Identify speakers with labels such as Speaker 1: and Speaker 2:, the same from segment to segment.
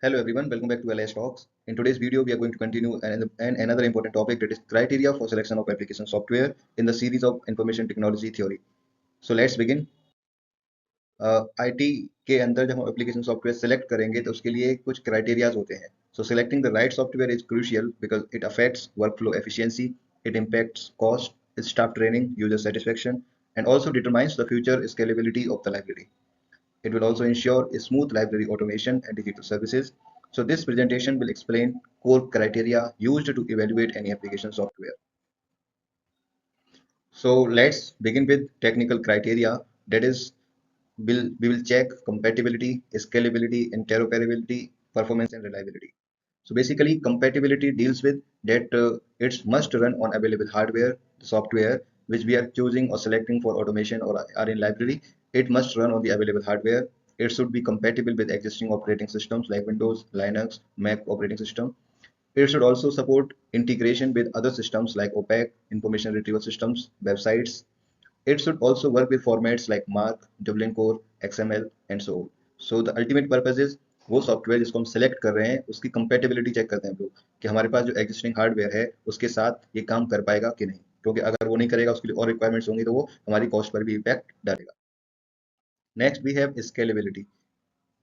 Speaker 1: Hello everyone, welcome back to LS Talks. In today's video, we are going to continue another important topic, that is criteria for selection of application software in the series of information technology theory. So let's begin. IT के अंदर जब हम application software select करेंगे तो उसके लिए कुछ criterias होते हैं. So selecting the right software is crucial because it affects workflow efficiency, it impacts cost, staff training, user satisfaction, and also determines the future scalability of the library. It will also ensure a smooth library automation and digital services. So this presentation will explain core criteria used to evaluate any application software. So let's begin with technical criteria. That is, we will check compatibility, scalability, interoperability, performance, and reliability. So basically, compatibility deals with that it must run on available hardware, software which we are choosing or selecting for automation or are in library. It must run on the available hardware. It should be compatible with existing operating systems like Windows, Linux, Mac operating system. It should also support integration with other systems like OPAC, information retrieval systems, websites. It should also work with formats like Mark, Dublin Core, XML, and so on. So the ultimate purpose is वो software जिसको हम select कर रहे हैं उसकी compatibility check करते हैं हम लोग कि हमारे पास जो एग्जिस्टिंग हार्डवेयर है उसके साथ ये काम कर पाएगा कि नहीं, क्योंकि अगर वो नहीं करेगा उसके लिए और रिक्वायरमेंट्स होंगी तो वो हमारी कॉस्ट पर भी इम्पैक्ट डालेगा. Next we have scalability.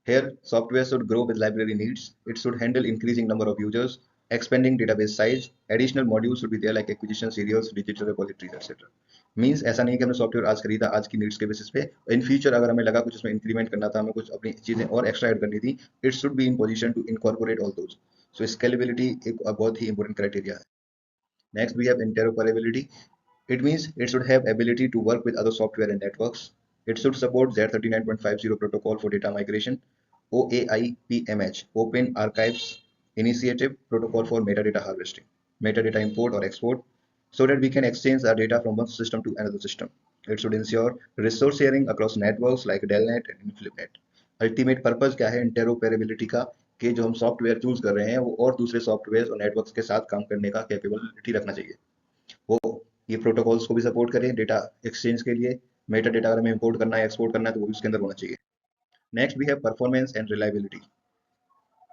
Speaker 1: Here, software should grow with library needs. It should handle increasing number of users, expanding database size. Additional modules should be there like acquisition serials, digital repositories, etc. Means ऐसा नहीं कि हमने software आज खरीदा आज की needs के basis पे, इन फ्यूचर अगर हमें लगा कुछ उसमें इंक्रीमेंट करना था, हमें कुछ अपनी चीजें और एक्स्ट्रा ऐड करनी थी, it should be in position to incorporate all those. So scalability एक बहुत ही इंपॉर्टेंट क्राइटेरिया है. Next we have interoperability. It means it should have ability to work with other software and networks. It should support Z39.50 protocol for data migration, OAIPMH, Open Archives Initiative Protocol for metadata harvesting, metadata import or export, so that we can exchange our data from one system to another system. It should ensure resource sharing across networks like Delnet and InfluNet. Ultimate purpose क्या है interoperability का, कि जो हम software choose कर रहे हैं वो और दूसरे सॉफ्टवेयर और नेटवर्क्स के साथ काम करने का कैपेबिलिटी रखना चाहिए. वो ये प्रोटोकॉल्स को भी सपोर्ट करें डेटा एक्सचेंज के लिए. मेटा डेटा अगर हमें इंपोर्ट करना है एक्सपोर्ट करना है तो वो भी उसके अंदर होना चाहिए. Next we have performance and reliability.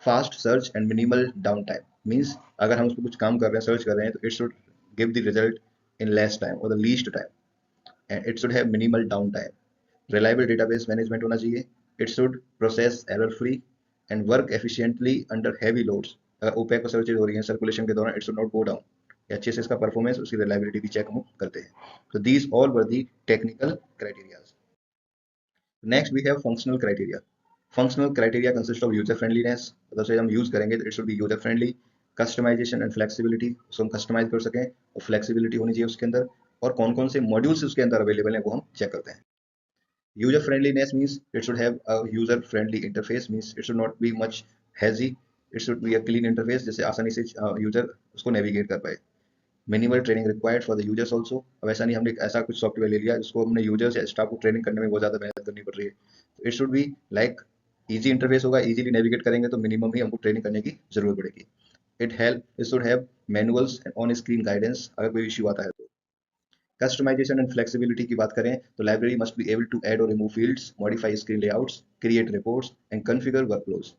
Speaker 1: Fast search and minimal down time. Means अगर हम उसको कुछ काम कर रहे हैं सर्च कर रहे हैं तो it should give the result in less time और the least time, and it should have minimal down time. Reliable database management होना चाहिए. It should process error free and work efficiently under heavy loads. अगर OPAC पर searches हो रही है circulation के दौरान, it should not go down. अच्छे से इसका परफॉर्मेंस उसकी रिलायबिलिटी भी चेक हम करते हैं. तो these all were the technical criterias. Next we have functional criteria. Functional criteria consist of user friendliness. मतलब से हम यूज करेंगे तो it should be user friendly. Customization and flexibility, उसको हम कस्टमाइज कर सकें और फ्लेक्सिबिलिटी होनी चाहिए उसके अंदर. और कौन कौन से मॉड्यूल्स उसके अंदर अवेलेबल हैं वो हम चेक करते हैं. User friendliness means it should have a user friendly interface, means it should not be much hazy. It should be a clean interface जिससे आसानी से यूजर उसको नेविगेट कर पाए. Minimal training required for the users also. अब ऐसा नहीं हमने ऐसा कुछ सॉफ्टवेयर ले लिया जिसको हमने यूजर्स या स्टाफ को ट्रेनिंग करने में बहुत ज़्यादा मेहनत करनी पड़ रही है. It should be like easy interface होगा, इजीली नेविगेट करेंगे तो मिनिमम ही हमको ट्रेनिंग करने की जरूरत पड़ेगी. It should have manuals and on screen guidance अगर कोई इश्यू आता है तो. कस्टमाइजेशन एंड फ्लेक्सिबिलिटी की बात करें तो library must be able to add और remove fields, modify screen layouts, create reports and configure workflows.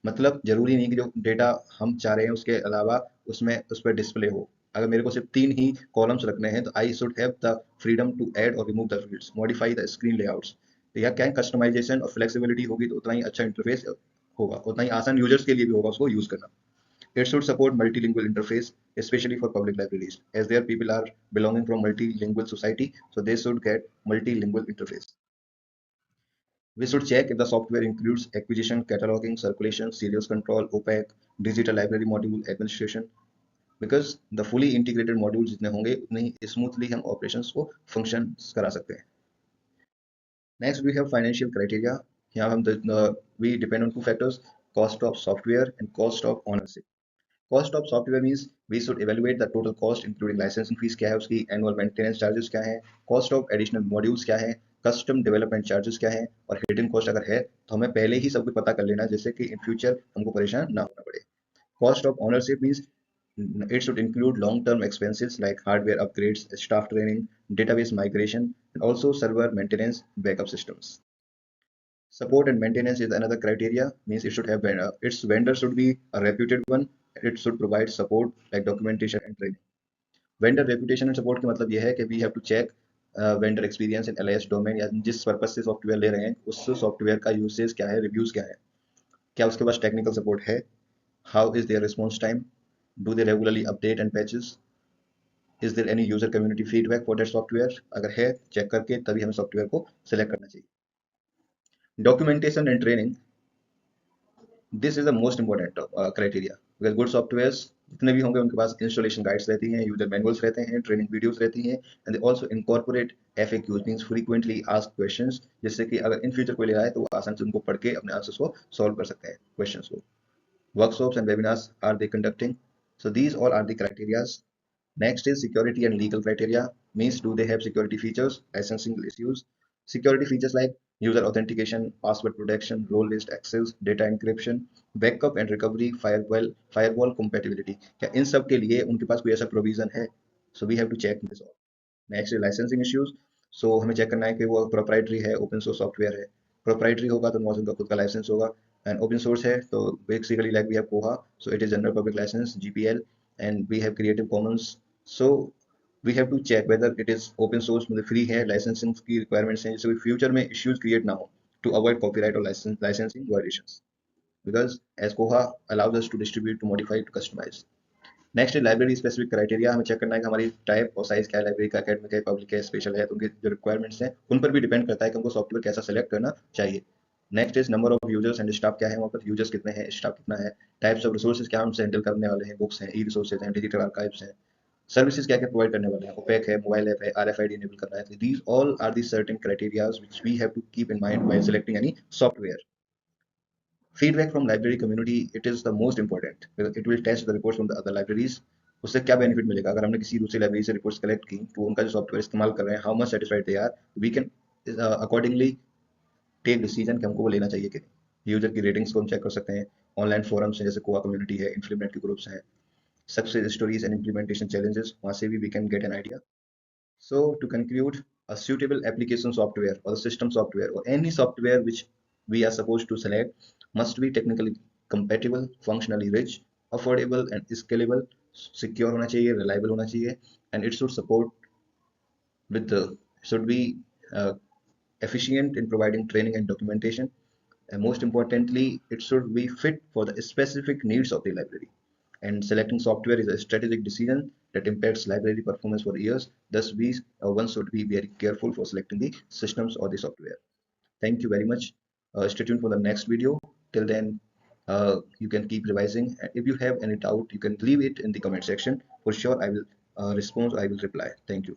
Speaker 1: मतलब जरूरी नहीं कि जो डेटा हम चाह रहे हैं उसके अलावा उसमें उस पर डिस्प्ले हो. अगर मेरे को सिर्फ 3 ही कॉलम्स रखने हैं तो I should have the freedom to add और remove the fields, modify the screen layouts. तो यह क्या है, कस्टमाइजेशन और फ्लेक्सिबिलिटी होगी तो उतना ही अच्छा इंटरफेस होगा, उतना ही आसान यूजर्स के लिए भी होगा उसको यूज करना. It should support multilingual interface, especially for public libraries, as their people are belonging from multilingual society, so they should get multilingual interface. We should check if the software includes acquisition, cataloging, circulation, serials control, OPAC, digital library module, administration, because the fully integrated modules जितने होंगे उतने ही smoothly हम operations को function करा सकते हैं. Next we have financial criteria. यहाँ हम we depend on two factors: cost of software and cost of ownership. Cost of software means we should evaluate the total cost including licensing fees क्या है, उसकी annual maintenance charges क्या है, cost of additional modules क्या है, custom development charges क्या है, और हिडन कॉस्ट अगर है तो हमें पहले ही सब कुछ पता कर लेना जिससे कि इन फ्यूचर हमको परेशान ना होना पड़े. Cost of ownership means it should include long-term expenses like hardware upgrades, staff training, database migration, and also server maintenance, backup systems. Support and maintenance is another criteria, means it should have its vendor should be a reputed one. It should provide support like documentation and training. Vendor reputation and support का मतलब ये है कि we have to check vendor experience in LIS domain, या जिस purpose से software ले रहे हैं उस सॉफ्टवेयर का यूसेज क्या है, रिव्यूज क्या है, क्या उसके पास टेक्निकल सपोर्ट है, how is their response time, do they regularly update and patches, is there any user community feedback for that software, अगर है चेक करके तभी हमें सॉफ्टवेयर को सिलेक्ट करना चाहिए. Documentation and training, this is the most important criteria, because good software जितने भी होंगे उनके पास इंस्टॉलेशन गाइड्स रहती हैं, यूजर मैनुअल्स रहते हैं, ट्रेनिंग वीडियोस रहती हैं, and they also incorporate FAQs, means frequently asked questions, जिससे कि अगर इन फ्यूचर कोई ले आए तो वो आसानी से उनको पढ़ के अपने आंसर्स को सॉल्व कर सकते हैं क्वेश्चंस को. Workshops and webinars are they conducting? So these all are the criteria. Next is security and legal criteria, means do they have security features, licensing issues, security features like user authentication, password protection, role-based access, data encryption, backup and recovery, firewall compatibility. क्या इन सब के लिए उनके पास कोई ऐसा provision है? So we have to check this all. Next licensing issues, so हमें check करना है कि वो प्रोप्राइटरी है, ओपन सोर्स सॉफ्टवेयर है. प्रोप्राइटरी होगा तो मॉर्जन का खुद का लाइसेंस होगा, एंड ओपन सोर्स है तो basically like we have Koha, so it is general public licence GPL, and we have creative commons. So we have to check whether it is open source, मतलब free है, licensing की requirements हैं जिससे future में issues create ना हो, to avoid copyright और licensing violations, because as Koha allows us to distribute, to modify, to customize. Next है लाइब्रेरी स्पेसिफिक क्राइटेरिया, हमें चेक करना है कि हमारी टाइप और साइज क्या है, लाइब्रेरी का एकेडमिक है, पब्लिक है, स्पेशल है, तो उनके जो रिक्वायरमेंट्स हैं उन पर भी डिपेंड करता है कि हमको सॉफ्टवेयर कैसा सेलेक्ट करना चाहिए. Next is number of users and staff, क्या है वहाँ पर, यूजर्स कितने हैं, स्टाफ कितना है. टाइप्स ऑफ रिसोर्सेज, क्या उनसे हैंडल करने वाले हैं, बुक्स हैं, ई रिसोर्सेज हैं, डिजिटल आर्काइव्स हैं. सर्विसेज क्या क्या प्रोवाइड करने वाले हैं, ओपेक है, मोबाइल ऐप है, RFID इनेबल करना है. These all are the certain criterias which we have to keep in mind while selecting any software. Feedback from library community, it is the most important because it will test the reports from the other libraries. उससे क्या benefit मिलेगा, अगर हमने किसी दूसरी library से reports collect की तो उनका जो सॉफ्टवेयर इस्तेमाल कर रहे हैं, how much satisfied they are, we can accordingly take decision कि हमको वो लेना चाहिए कि नहीं. यूजर की रेटिंग्स को हम चेक कर सकते हैं, ऑनलाइन फोरम्स हैं जैसे कोआ कम्युनिटी है, इन्फ्लुएंट के ग्रुप्स हैं, success stories and implementation challenges, वहाँ से भी we can get an idea. So to conclude, a suitable application software or system software or any software which we are supposed to select must be technically compatible, functionally rich, affordable and scalable, secure होना चाहिए, reliable होना चाहिए, and it should support with the should be efficient in providing training and documentation, and most importantly, it should be fit for the specific needs of the library. And selecting software is a strategic decision that impacts library performance for years. Thus, one should be very careful for selecting the systems or the software. Thank you very much. Stay tuned for the next video. Till then, you can keep revising. And if you have any doubt, you can leave it in the comment section. For sure, I will respond. I will reply. Thank you.